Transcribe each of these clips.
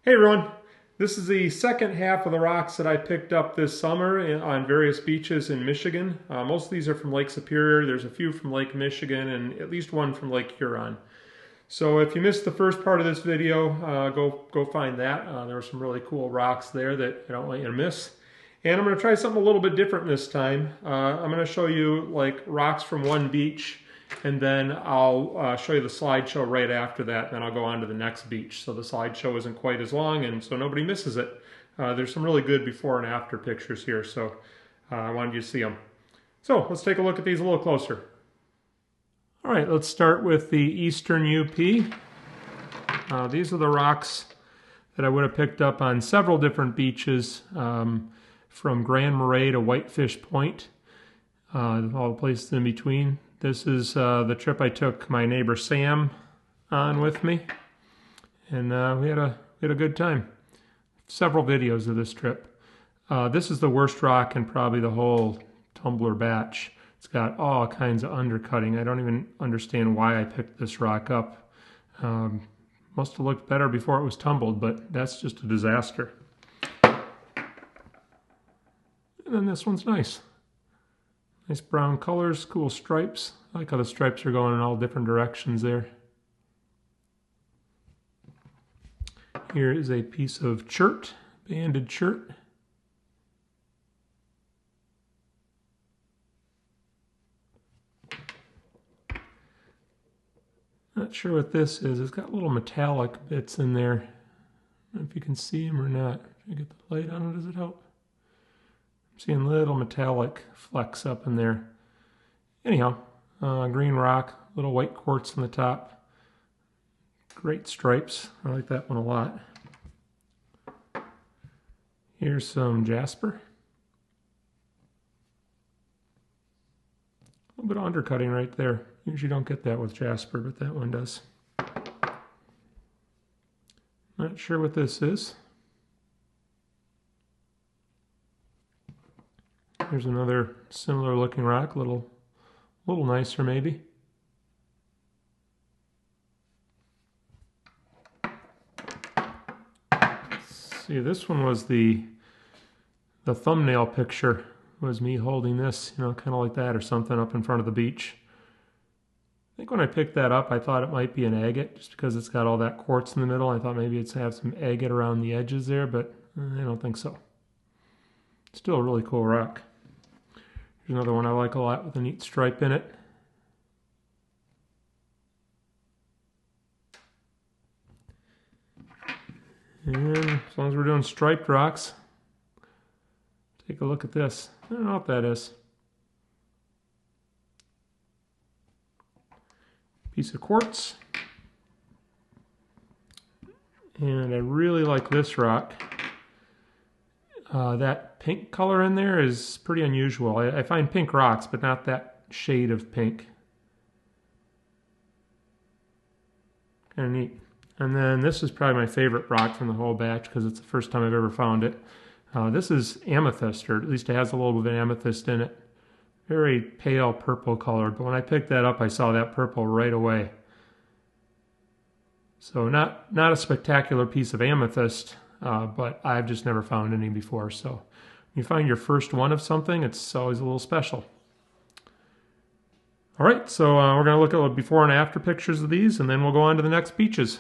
Hey everyone, this is the second half of the rocks that I picked up this summer on various beaches in Michigan. Most of these are from Lake Superior. There's a few from Lake Michigan and at least one from Lake Huron. So if you missed the first part of this video, go find that. There were some really cool rocks there that I don't want you to miss. And I'm going to try something a little bit different this time. I'm going to show you like rocks from one beach, and then I'll show you the slideshow right after that, and then I'll go on to the next beach. So the slideshow isn't quite as long, and so nobody misses it. There's some really good before and after pictures here, so I wanted you to see them. So let's take a look at these a little closer. All right, let's start with the eastern UP. These are the rocks that I would have picked up on several different beaches, from Grand Marais to Whitefish Point, all the places in between. This is the trip I took my neighbor Sam on with me, and we had a good time. Several videos of this trip. This is the worst rock in probably the whole tumbler batch. It's got all kinds of undercutting. I don't even understand why I picked this rock up. Must have looked better before it was tumbled, but that's just a disaster. And then this one's nice. Nice brown colors, cool stripes. I like how the stripes are going in all different directions there. Here is a piece of chert, banded chert. Not sure what this is. It's got little metallic bits in there. I don't know if you can see them or not. If I get the light on it, does it help? I'm seeing little metallic flecks up in there. Anyhow, green rock, little white quartz on the top. Great stripes. I like that one a lot. Here's some Jasper. A little bit of undercutting right there. Usually don't get that with Jasper, but that one does. Not sure what this is. Here's another similar looking rock, a little nicer maybe. Let's see, this one was the thumbnail picture, was me holding this, you know, kind of like that or something up in front of the beach. I think when I picked that up, I thought it might be an agate, just because it's got all that quartz in the middle. I thought maybe it'd have some agate around the edges there, but I don't think so. Still a really cool rock. Here's another one I like a lot with a neat stripe in it. And as long as we're doing striped rocks, take a look at this. I don't know what that is. Piece of quartz. And I really like this rock. That pink color in there is pretty unusual. I find pink rocks, but not that shade of pink. Kind of neat. And then this is probably my favorite rock from the whole batch because it's the first time I've ever found it. This is amethyst, or at least it has a little bit of amethyst in it. Very pale purple colored, but when I picked that up, I saw that purple right away. So not a spectacular piece of amethyst, but I've just never found any before. So when you find your first one of something, it's always a little special. All right, so we're going to look at before and after pictures of these, and then we'll go on to the next beaches.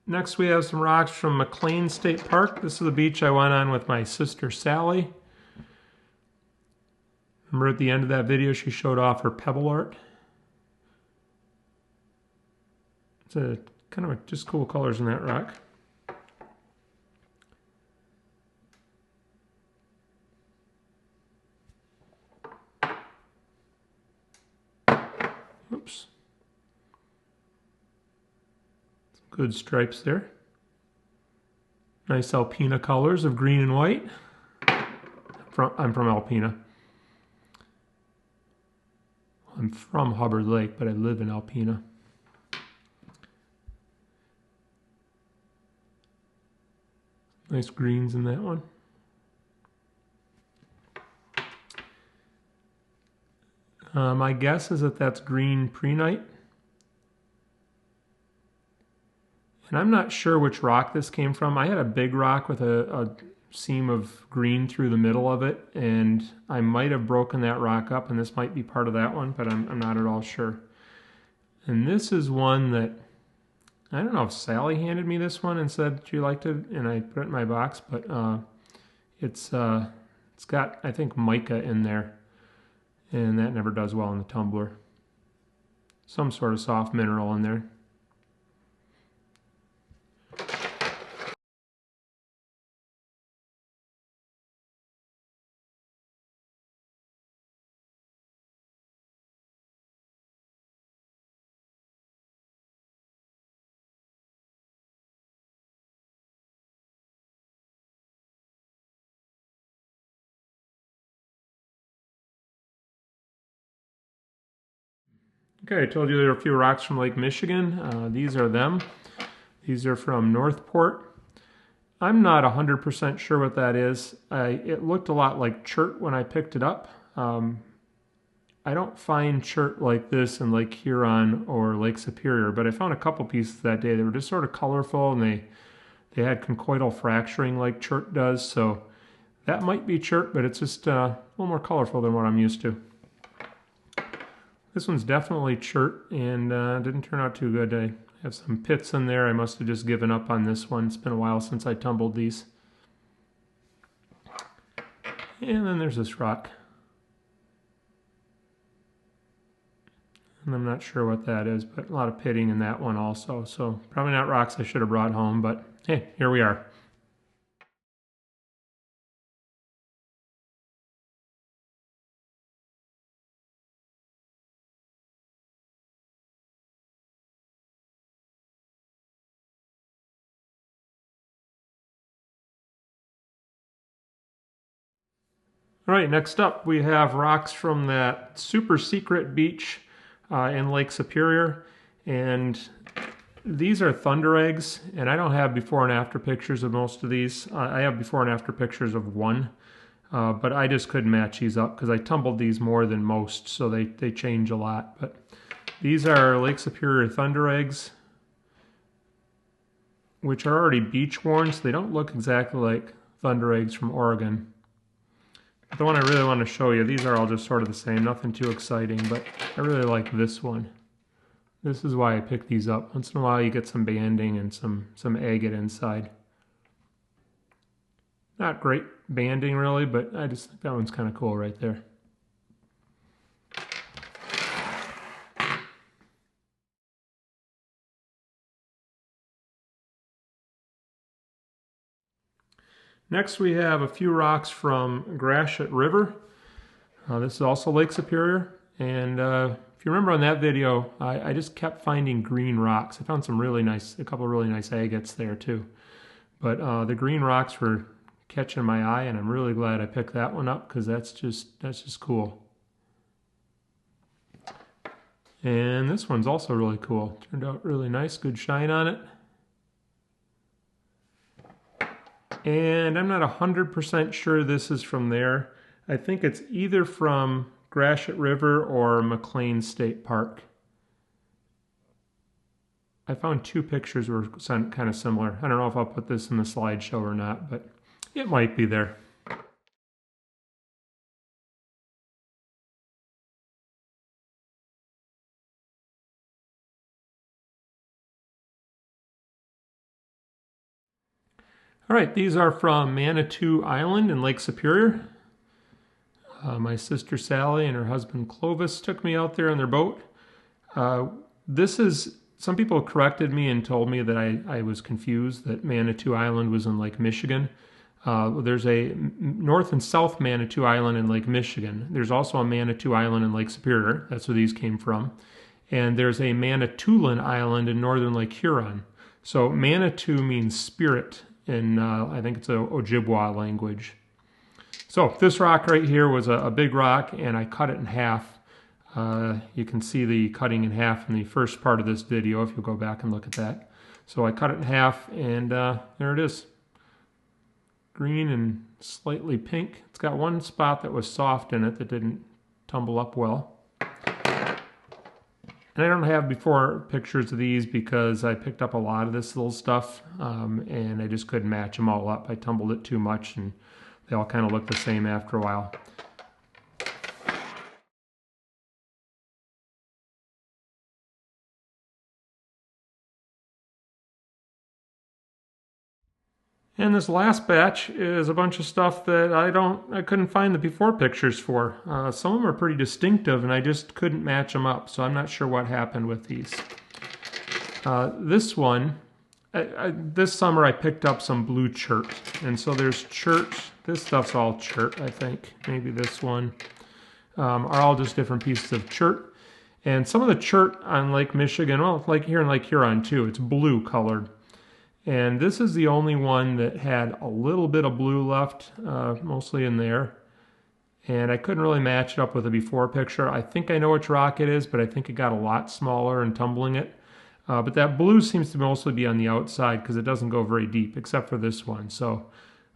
Next we have some rocks from Mclean State Park. This is the beach I went on with my sister Sally. Remember at the end of that video she showed off her pebble art. It's a kind of just cool colors in that rock. Oops. Some good stripes there. Nice Alpina colors of green and white. I'm from Alpina. I'm from Hubbard Lake, but I live in Alpina. Nice greens in that one. My guess is that that's green prehnite. And I'm not sure which rock this came from. I had a big rock with a seam of green through the middle of it, and I might have broken that rock up, and this might be part of that one, but I'm not at all sure. And this is one that, I don't know if Sally handed me this one and said she liked it, and I put it in my box, but it's got, I think, mica in there, and that never does well in the tumbler. Some sort of soft mineral in there. Okay, I told you there are a few rocks from Lake Michigan. These are them. These are from Northport. I'm not 100% sure what that is. It looked a lot like chert when I picked it up. I don't find chert like this in Lake Huron or Lake Superior, but I found a couple pieces that day. They were just sort of colorful, and they had conchoidal fracturing like chert does, so that might be chert, but it's just a little more colorful than what I'm used to. This one's definitely chert, and didn't turn out too good. I have some pits in there. I must have just given up on this one. It's been a while since I tumbled these. And then there's this rock. And I'm not sure what that is, but a lot of pitting in that one also. So probably not rocks I should have brought home, but hey, here we are. All right, next up we have rocks from that super secret beach in Lake Superior. And these are thunder eggs, and I don't have before and after pictures of most of these. I have before and after pictures of one, but I just couldn't match these up because I tumbled these more than most, so they change a lot. But these are Lake Superior thunder eggs, which are already beach worn, so they don't look exactly like thunder eggs from Oregon. The one I really want to show you, these are all just sort of the same, nothing too exciting, but I really like this one. This is why I pick these up. Once in a while you get some banding and some agate inside. Not great banding really, but I just think that one's kind of cool right there. Next we have a few rocks from Grasshop River. This is also Lake Superior, and if you remember on that video, I just kept finding green rocks. I found a couple of really nice agates there too. But the green rocks were catching my eye, and I'm really glad I picked that one up because that's just cool. And this one's also really cool. Turned out really nice, good shine on it. And I'm not 100% sure this is from there. I think it's either from Grasshop River or Mclean State Park. I found two pictures were kind of similar. I don't know if I'll put this in the slideshow or not, but it might be there. All right, these are from Manitou Island in Lake Superior. My sister Sally and her husband Clovis took me out there on their boat. Some people corrected me and told me that I was confused, that Manitou Island was in Lake Michigan. There's a North and South Manitou Island in Lake Michigan. There's also a Manitou Island in Lake Superior. That's where these came from. And there's a Manitoulan Island in northern Lake Huron. So Manitou means spirit in, I think it's an Ojibwa language. So this rock right here was a big rock, and I cut it in half. You can see the cutting in half in the first part of this video if you'll go back and look at that. So I cut it in half, and there it is. Green and slightly pink. It's got one spot that was soft in it that didn't tumble up well. And I don't have before pictures of these because I picked up a lot of this little stuff and I just couldn't match them all up. I tumbled it too much and they all kind of look the same after a while. And this last batch is a bunch of stuff that I couldn't find the before pictures for. Some of them are pretty distinctive and I just couldn't match them up, so I'm not sure what happened with these. This one, this summer I picked up some blue chert, and so there's chert. This stuff's all chert, I think. Maybe this one are all just different pieces of chert. And some of the chert on Lake Michigan, well, like here in Lake Huron too, it's blue colored. And this is the only one that had a little bit of blue left, mostly in there. And I couldn't really match it up with a before picture. I think I know which rock it is, but I think it got a lot smaller in tumbling it. But that blue seems to mostly be on the outside because it doesn't go very deep, except for this one. So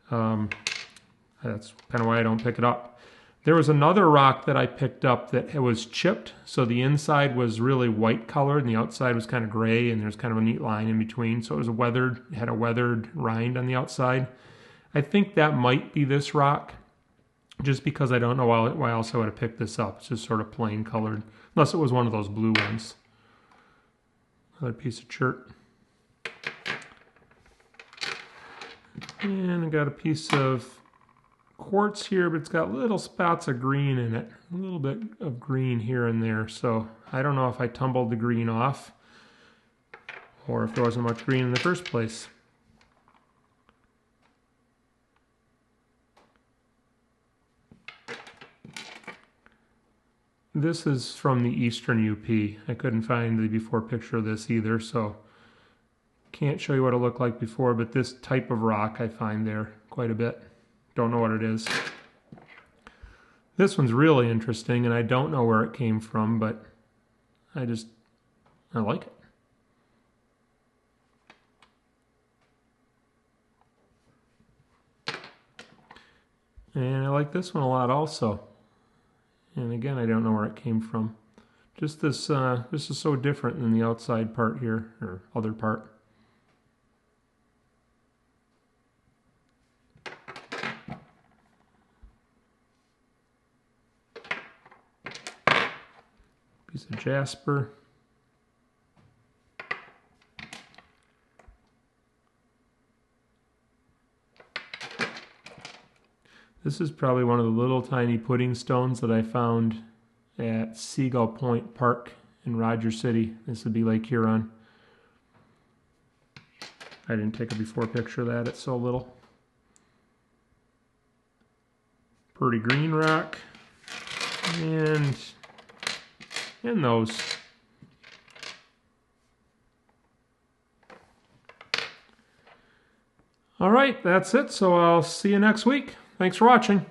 that's kind of why I don't pick it up. There was another rock that I picked up that was chipped, so the inside was really white colored and the outside was kind of gray, and there's kind of a neat line in between. So it was had a weathered rind on the outside. I think that might be this rock, just because I don't know why else I would have picked this up. It's just sort of plain colored, unless it was one of those blue ones. Another piece of chert. And I got a piece of quartz here, but it's got little spots of green in it. A little bit of green here and there. So I don't know if I tumbled the green off or if there wasn't much green in the first place. This is from the Eastern UP. I couldn't find the before picture of this either, so can't show you what it looked like before, but this type of rock I find there quite a bit. Don't know what it is. This one's really interesting, and I don't know where it came from, but I like it. And I like this one a lot also. And again, I don't know where it came from. Just this is so different than the outside part here, or other part. Piece of Jasper. This is probably one of the little tiny pudding stones that I found at Seagull Point Park in Rogers City. This would be Lake Huron. I didn't take a before picture of that, it's so little. Pretty green rock. And those. All right, that's it. So I'll see you next week. Thanks for watching.